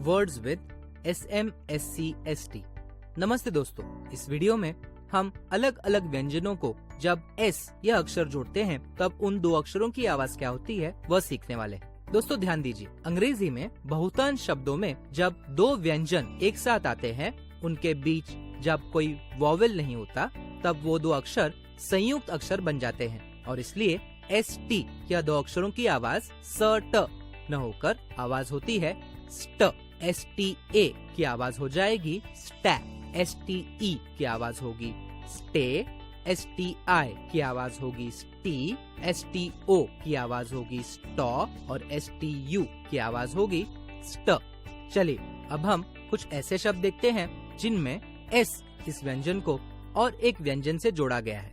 Words with SMSCST। नमस्ते दोस्तों, इस वीडियो में हम अलग अलग व्यंजनों को जब S यह अक्षर जोड़ते हैं तब उन दो अक्षरों की आवाज क्या होती है वह सीखने वाले हैं। दोस्तों ध्यान दीजिए, अंग्रेजी में बहुतांश शब्दों में जब दो व्यंजन एक साथ आते हैं, उनके बीच जब कोई वॉवेल नहीं होता, तब वो दो अक्षर संयुक्त अक्षर बन जाते हैं और इसलिए ST या दो अक्षरों की आवाज स ट न होकर आवाज होती है स्ट। STA की आवाज हो जाएगी स्टै। STE की आवाज होगी स्टे। STI की आवाज होगी स्टी। STO की आवाज होगी स्टॉ और STU की आवाज होगी स्ट। चलिए अब हम कुछ ऐसे शब्द देखते हैं जिनमें S इस व्यंजन को और एक व्यंजन से जोड़ा गया है।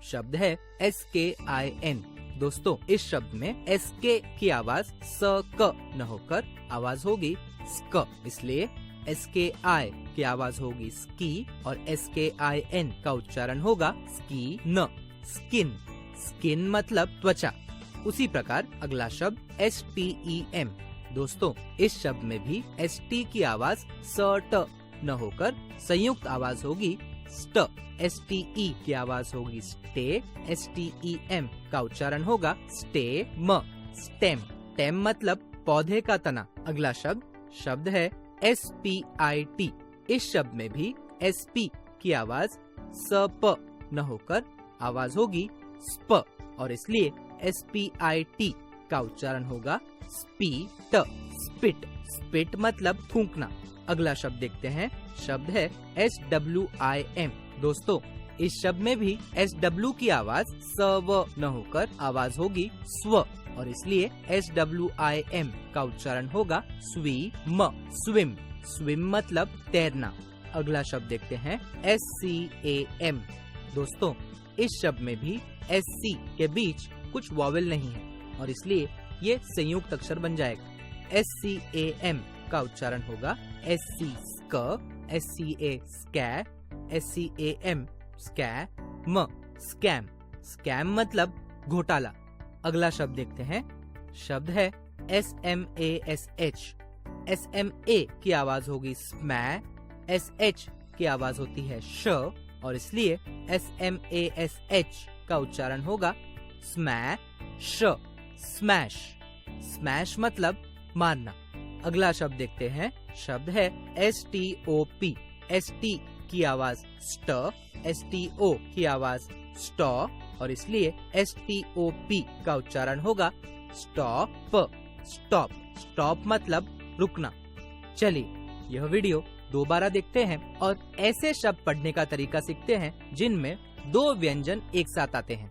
शब्द है SKIN। दोस्तों इस शब्द में SK की आवाज स क न होकर आवाज होगी स्क, इसलिए SKI की आवाज होगी स्की और SKIN का उच्चारण होगा स्की न। स्किन, स्किन मतलब त्वचा। उसी प्रकार अगला शब्द STEM। दोस्तों इस शब्द में भी ST की आवाज स ट न होकर संयुक्त आवाज होगी स्ट। STE की आवाज होगी स्टे। STEM का उच्चारण होगा स्टे म। स्टेम, टेम मतलब पौधे का तना। अगला शब्द है SPIT। इस शब्द में भी SP की आवाज स प न होकर आवाज होगी स्प और इसलिए SPIT का उच्चारण होगा स्पीट। स्पिट, स्पिट मतलब थूकना। अगला शब्द देखते हैं, शब्द है SWIM। दोस्तों इस शब्द में भी SW की आवाज स व न होकर आवाज होगी स्व और इसलिए SWIM का उच्चारण होगा स्वी म। स्विम, स्विम मतलब तैरना। अगला शब्द देखते हैं SCAM। दोस्तों इस शब्द में भी SC के बीच कुछ वॉवेल नहीं है और इसलिए ये संयुक्त अक्षर बन जाएगा। SCAM का उच्चारण होगा SC स्क, SCA स्कै, SCAM स्कै म। स्कैम, स्कैम मतलब घोटाला। अगला शब्द देखते हैं, शब्द है SMASH। SMA की आवाज होगी स्मै। SH की आवाज होती है श और इसलिए SMASH का उच्चारण होगा स्मैश। स्मैश, स्मैश मतलब मारना। अगला शब्द देखते हैं, शब्द है STOP। ST की आवाज स्ट, STO की आवाज स्टॉ और इसलिए STOP का उच्चारण होगा स्टॉप। स्टॉप, स्टॉप मतलब रुकना। चलिए यह वीडियो दोबारा देखते हैं और ऐसे शब्द पढ़ने का तरीका सीखते हैं जिनमें दो व्यंजन एक साथ आते हैं।